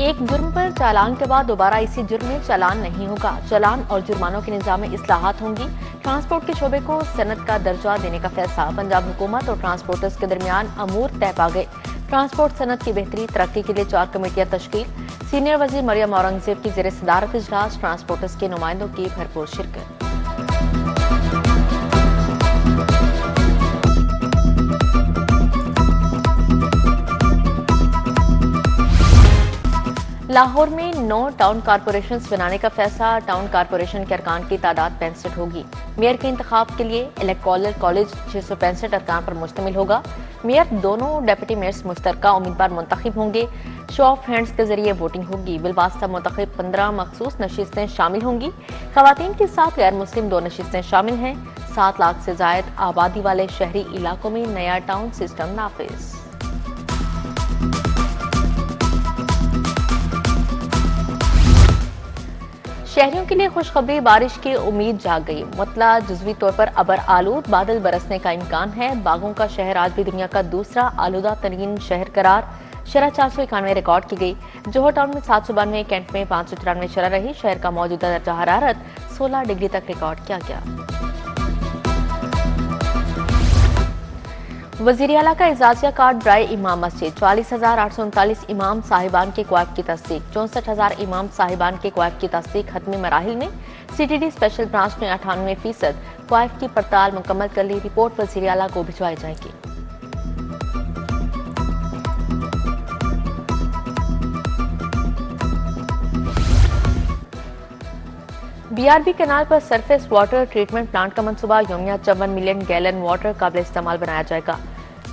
एक जुर्म पर चालान के बाद दोबारा इसी जुर्म में चालान नहीं होगा। चालान और जुर्मानों के निजाम में इस्लाहात होंगी। ट्रांसपोर्ट के शोबे को सनत का दर्जा देने का फैसला। पंजाब हुकूमत और ट्रांसपोर्टर्स के दरमियान अमूर तय पा गए। ट्रांसपोर्ट सनत की बेहतरी तरक्की के लिए 4 कमेटियां तश्कील। सीनियर वजीर मरियम औरंगजेब की जेर सदारत इजलास। ट्रांसपोर्टर्स के नुमाइंदों की भरपूर शिरकत। लाहौर में 9 टाउन कारपोरेशन बनाने का फैसला। टाउन कारपोरेशन के अरकान की तादाद 65 होगी। मेयर के इंतखाब के लिए इलेक्टोरल कॉलेज 665 अरकान पर मुश्तमिल होगा। मेयर दोनों डेप्यूटी मेयर्स मुश्तरका उम्मीदवार मुंतखब होंगे। शो ऑफ हैंड्स के जरिए वोटिंग होगी। बिलवास्ता मुंतखब 15 मखसूस नशिस्तें शामिल होंगी। खवातीन के साथ गैर मुस्लिम 2 नशिस्तें शामिल हैं। 7 लाख से जायद आबादी वाले शहरी इलाकों में नया टाउन सिस्टम नाफिज। शहरियों के लिए खुशखबरी, बारिश की उम्मीद जाग गई। मुतला जुज़वी तौर पर अबर आलूद बादल बरसने का इम्कान है। बागों का शहर आज भी दुनिया का दूसरा आलूदा तरीन शहर करार। शरह 491 रिकॉर्ड की गई। जोहर टाउन में 792, कैंट में 594 शरह रही। शहर का मौजूदा दर्जा हरारत 16 डिग्री तक रिकॉर्ड किया गया। वज़ीर आला का एजाजिया कार्ड बराए इमाम मस्जिद। 44,839 इमाम साहिबान के क्वाइफ की तस्दीक। 64,000 इमाम साहिबान के क्वाइफ की तस्दीक। खत्मी मराहिल में CTD स्पेशल ब्रांच में 98% क्वाइफ की पड़ताल मुकम्मल कर ली। रिपोर्ट वज़ीर आला को भिजवाई जाएगी। BRB कैनाल पर सरफेस वाटर ट्रीटमेंट प्लांट का मंसूबा। योमिया 54 मिलियन गैलन वाटर काबिल इस्तेमाल बनाया जाएगा।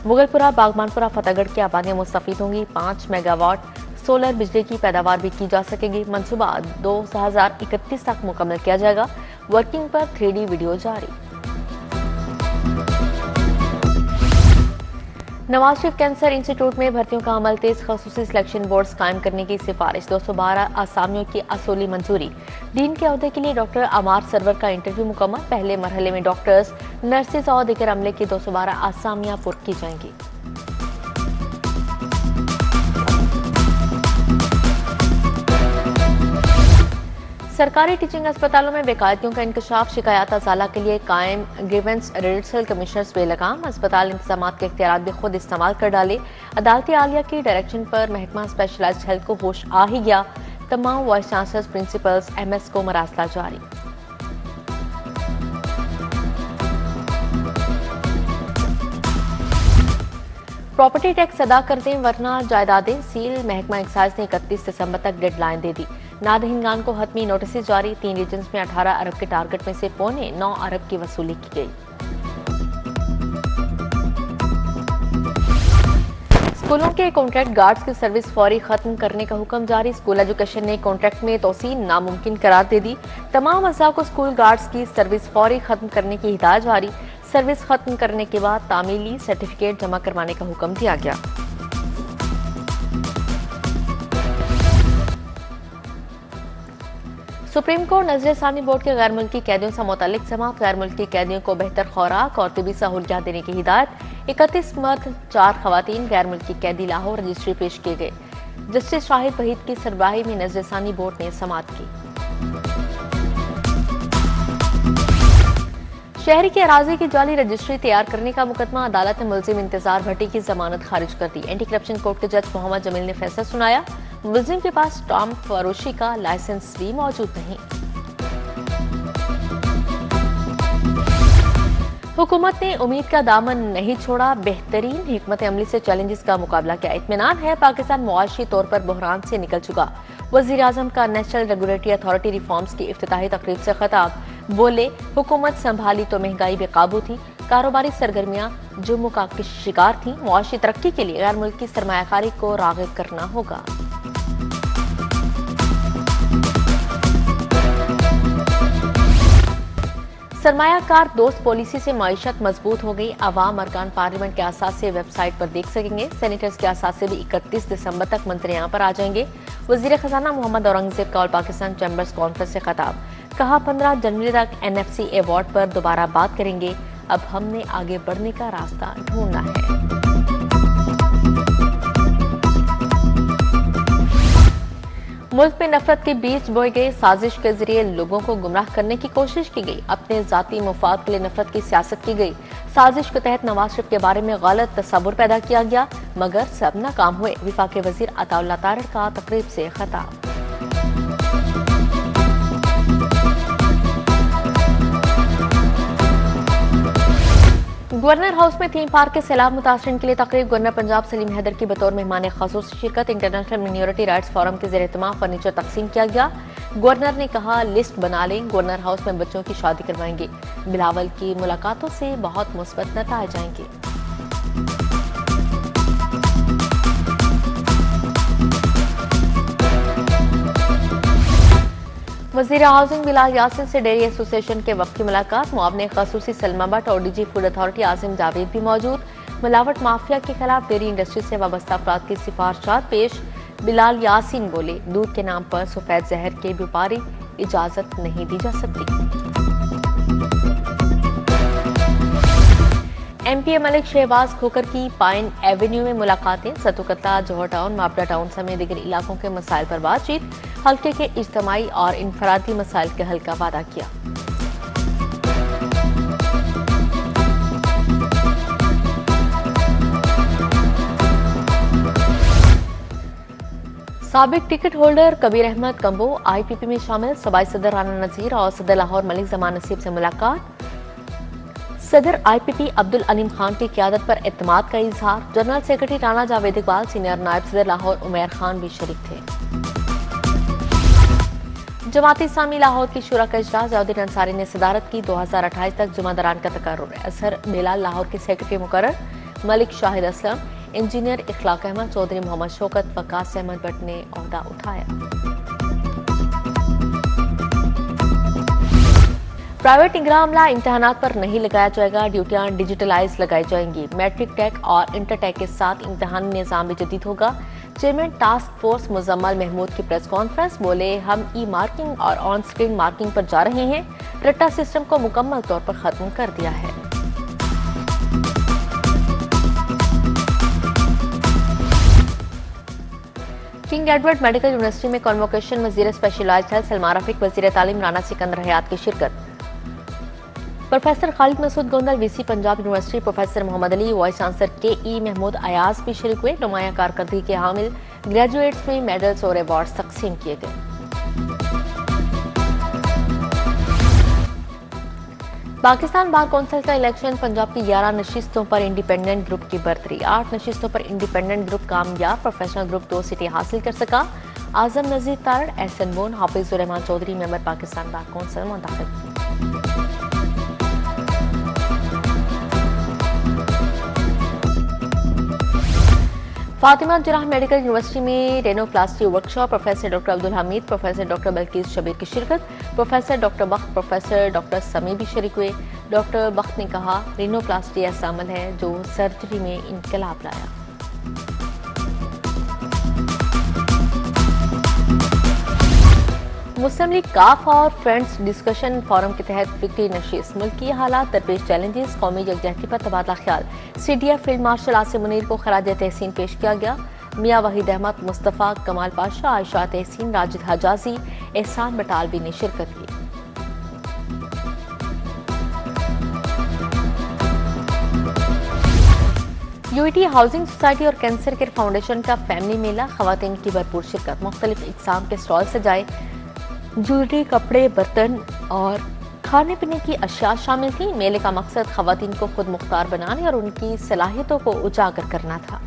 मुगलपुरा, बागमानपुरा, फतेहगढ़ की आबादियां मुस्तफीद होंगी। 5 मेगावाट सोलर बिजली की पैदावार भी की जा सकेगी। मंसूबा 2031 तक मुकम्मल किया जाएगा। वर्किंग पर 3D वीडियो जारी। नवाज शरीफ कैंसर इंस्टीट्यूट में भर्तियों का अमल तेज। खसूसी सिलेक्शन बोर्ड्स कायम करने की सिफारिश। 212 आसामियों की असोली मंजूरी। डीन के अहदे के लिए डॉक्टर अमार सरवर का इंटरव्यू मुकम्मल। पहले मरहले में डॉक्टर्स, नर्सेज और दीगर अमले की 212 आसामियां पुर की जाएंगी। सरकारी टीचिंग अस्पतालों में बेकायदियों का इंकशाफ। शिकायत अजाला के लिए कायम ग्रीवेंस रिड्यूसल कमिश्नर्स बेलगाम। अस्पताल इंतजाम के इख्तियारात भी खुद इस्तेमाल कर डाले। अदालती आलिया की डायरेक्शन पर महकमा स्पेशलाइज्ड हेल्थ को होश आ ही गया। तमाम वाइस चांसलर्स, प्रिंसिपल्स, MS को मरासला जारी। प्रॉपर्टी टैक्स अदा कर दें वरना जायदादें सील। महकमा एक्साइज ने 31 दिसंबर तक डेडलाइन दे दी। नादहिंगान को हतमी नोटिस जारी। 3 रीजन्स में 18 अरब के टारगेट में से 9.25 अरब की वसूली की गई। स्कूलों के कॉन्ट्रैक्ट गार्ड्स की सर्विस फौरी खत्म करने का हुक्म जारी। स्कूल एजुकेशन ने कॉन्ट्रैक्ट में तोसी नामुमकिन करार दे दी। तमाम अज़ा को स्कूल गार्ड्स की सर्विस फौरी खत्म करने की हिदायत जारी। सर्विस खत्म करने के बाद तामीली सर्टिफिकेट जमा करवाने का हुक्म दिया गया। सुप्रीम कोर्ट नजर-ए-सानी बोर्ड के गैर मुल्की कैदियों से मुतालिक समात। गैर मुल्की कैदियों को बेहतर खुराक और तिबी सहूलियात देने की हिदायत। 31 मर्द, 4 खवातीन गैर मुल्की कैदी लाहौर रजिस्ट्री पेश किए गए। जस्टिस शाहिद वहीद की सरबराही में नजर-ए-सानी बोर्ड ने समात की। शहरी की अराजी की जाली रजिस्ट्री तैयार करने का मुकदमा। अदालत ने मुलजिम इंतजार भट्टी की जमानत खारिज कर दी। एंटी करप्शन कोर्ट के जज मोहम्मद जमील ने फैसला सुनाया। मुलजिम के पास स्टाम्प फरोशी का लाइसेंस भी मौजूद नहीं। हुकूमत ने उम्मीद का दामन नहीं छोड़ा। बेहतरीन हिकमत अमली से चैलेंजेस का मुकाबला किया। इत्मीनान है पाकिस्तान मुआशी तौर पर बहरान से निकल चुका। वजीर आजम का नेशनल रेगुलेटरी अथॉरिटी रिफॉर्म्स की इफ्तिताही तकरीब से खिताब। बोले, हुकूमत संभाली तो महंगाई बेकाबू थी। कारोबारी सरगर्मियां जुम्मू का शिकार थी। मुआशी तरक्की के लिए गैर मुल्की सरमायाकारी को राग़िब करना होगा। सरमायाकार दोस्त पॉलिसी से मईशत मजबूत हो गई। अवाम अरकान पार्लियामेंट के असासे वेबसाइट पर देख सकेंगे। सेनेटर्स के असासे भी 31 दिसंबर तक मंत्री यहाँ पर आ जाएंगे। वजीर खजाना मोहम्मद औरंगजेब का ऑल पाकिस्तान चैम्बर्स कॉन्फ्रेंस से खिताब। कहा 15 जनवरी तक NFC अवार्ड पर दोबारा बात करेंगे। अब हमने आगे बढ़ने का रास्ता ढूंढना है। मुल्क में नफरत के बीज बोई गई साजिश के जरिए लोगों को गुमराह करने की कोशिश की गई। अपने जाती मुफाद के लिए नफरत की सियासत की गई। साजिश के तहत नवाज शरीफ के बारे में गलत तस्वुर पैदा किया गया, मगर सब नाकाम हुए। वफाकी वजीर अताउल्लाह तारड़ का तकरीब से खिताब। गवर्नर हाउस में थीम पार्क के सैलाब मुतासरीन के लिए तकरीब। गवर्नर पंजाब सलीम हैदर की बतौर मेहमान खासूस शिरकत। इंटरनेशनल मिनोरिटी राइट्स फोरम के ज़ेर-ए-इत्तिमाम फर्नीचर तकसीम किया गया। गवर्नर ने कहा, लिस्ट बना लें, गवर्नर हाउस में बच्चों की शादी करवाएंगे। बिलावल की मुलाकातों से बहुत मुस्बत नतीजे आएंगे। वज़ीर हाउसिंग बिलाल यासिन से डेयरी एसोसिएशन के वक्त की मुलाकात। मुआवने खसूसी सलमा भट्ट और DG food authority Asim Javed भी मौजूद। मिलावट माफिया के खिलाफ डेयरी इंडस्ट्री से वाबस्ता अफराद की सिफारिशात पेश। बिलाल यासिन बोले, दूध के नाम पर सफेद जहर के व्यापारी इजाजत नहीं दी जा सकती। एमपी मलिक शहबाज खोकर की पाइन एवेन्यू में मुलाकातें। सतुकतला, जौहर टाउन, मापड़ा टाउन समेत दीगर इलाकों के मसाइल पर बातचीत। हल्के के इज्तिमाई और इनफरादी मसाइल के हल का वादा किया। साबिक ticket holder Kabir Ahmed Kamboh IPP में शामिल। सबाई सदर राना नजीर और सदर लाहौर मलिक जमान नसीब से मुलाकात। सदर आईपीपी अब्दुल अलीम खान की क़यादत पर एतमाद का इजहार। General secretary Rana Javed Iqbal, senior नायब सदर लाहौर उमैर खान भी शरीक थे। जमाती इस्लामी लाहौर की शुरा का इजलास। जयाउद्दीन अंसारी ने सदारत की। 2028 तक जुमादारान का तकर्रुर। असहर बेलाल लाहौर के सेक्रेटरी मुकर्रर। मलिक शाहिद असलम, इंजीनियर इखलाक अहमद, चौधरी मोहम्मद शौकत, वकास अहमद भट्ट ने ओहदा उठाया। प्राइवेट निगरान अमला इम्तिहानात पर नहीं लगाया जाएगा। ड्यूटियां डिजिटलाइज लगाई जाएंगी। मैट्रिक टेक और इंटर टेक के साथ इम्तिहानी निज़ाम भी जदीद होगा। Chairman task force Muzammil Mahmood की प्रेस कॉन्फ्रेंस। बोले, हम ई मार्किंग और ऑन स्क्रीन मार्किंग पर जा रहे हैं। रट्टा सिस्टम को मुकम्मल तौर पर खत्म कर दिया है। किंग एडवर्ड मेडिकल यूनिवर्सिटी में कॉन्वोकेशन। वजीर स्पेशलाइज्ड हेल्थ सलमा रफीक, वजीर तालीम राना सिकंदर हयात की शिरकत। Professor Khalid Masood Gondal, VC Punjab university, professor Mohammad Ali, vice chancellor के महमूद अयाज भी शरीक हुए। नुमाया कारकर्दगी के हामिल ग्रेजुएट्स में मेडल्स और अवार्ड तकसीम किए गए। पाकिस्तान बार कौंसिल का इलेक्शन। पंजाब की 11 नशिस्तों पर इंडिपेंडेंट ग्रुप की बर्तरी। 8 नशिस्तों पर इंडिपेंडेंट ग्रुप कामयाब। प्रोफेशनल ग्रुप 2 सीटें हासिल कर सका। Azam Nazir Tarar, Ahsan Bhoon, Hafizur Rahman Chaudhry member Pakistan bar council मुंतखब। फातिमा जराह मेडिकल यूनिवर्सिटी में rhinoplasty workshop. Professor doctor Abdul Hamid, professor doctor Bilquis Shabbir की शिरकत। Professor doctor Bakht, professor doctor Sami भी शरीक हुए। डॉक्टर बख्त ने कहा, रेनोप्लास्टी ऐसा अमल है जो सर्जरी में इनकलाब लाया। मुस्लिम लीग काफ और फ्रेंड्स डिस्कशन फोरम के तहत फिक्री नशीस। मुल्की हालात, दरपेश चैलेंजेस, कौमी यकजहती पर तबादला ख्याल। CDF field marshal Asim Munir को खराज तहसीन पेश किया गया। मियां वहीद अहमद, मुस्तफ़ा कमाल पाशा, आयशा तहसीन, राजिद हजाजी, एहसान बटालवी ने शिरकत की। यूईटी हाउसिंग सोसाइटी और कैंसर केयर फाउंडेशन का फैमिली मेला। खवातीन की भरपूर शिरकत। मुख्तलिफ इकसाम के स्टॉल सजाए। ज्वेलरी, कपड़े, बर्तन और खाने पीने की अशिया शामिल थी। मेले का मकसद खवातीन को खुद मुख्तार बनाने और उनकी सलाहियतों को उजागर करना था।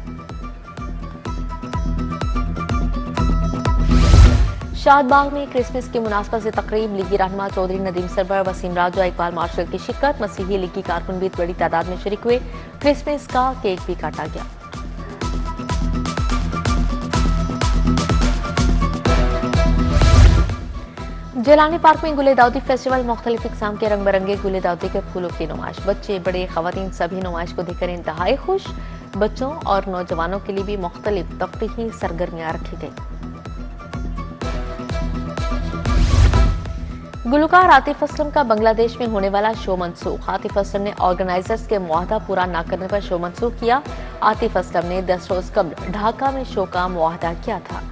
शादबाग में क्रिसमस की मुनासबत से तकरीब। लीगी रहनुमा चौधरी नदीम सरवर, वसीम राजा, इकबाल मार्शल की शिरकत। मसीही लीगी कारकुन भी बड़ी तादाद में शरीक हुए। क्रिसमस का केक भी काटा गया। जेलानी पार्क में गुले दाऊदी फेस्टिवल। मुख्तलिफ इकसाम के रंग बिरंगे गुले दाऊदी के फूलों की नुमाइश। बच्चे, बड़े, खवातीन सभी नुमाइश को देखकर इंतहाई खुश। बच्चों और नौजवानों के लिए भी मुख्तलिफ तफरीही सरगर्मियां रखी गई। गुलकार आतिफ असलम का बांग्लादेश में होने वाला शो मनसूख। आतिफ असलम ने ऑर्गेनाइजर्स के मुआहदा पूरा न करने पर शो मनसूख किया। आतिफ असलम ने 10 रोज कबल ढाका में शो का मुआहदा किया था।